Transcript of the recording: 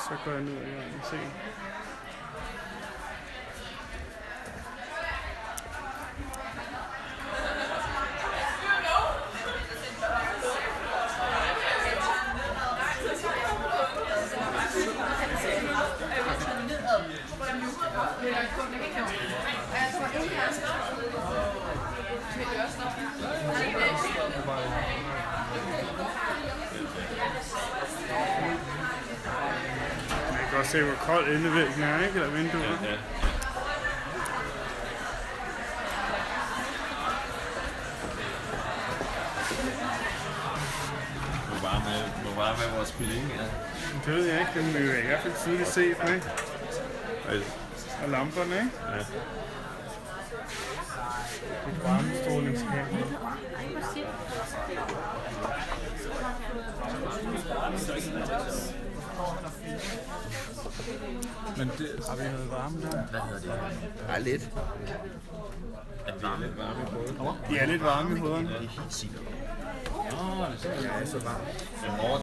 Så går jeg ned og se. Man kan godt se, hvor kold endevæggen er, ikke? Eller vinduet. Ja. Hvor varme er vores kylling, ja? Det ved jeg ikke, den vil jeg i hvert fald tydeligt se, ikke? Og lamperne, ikke? Ja. Et varmestrålingskamera. Men det, har vi noget varme der? Hvad hedder det? Ja, lidt. Er det varme i hovedet? De er lidt varme i hovederne. Det er helt sikkert. Nå, det er så Ja, så varmt.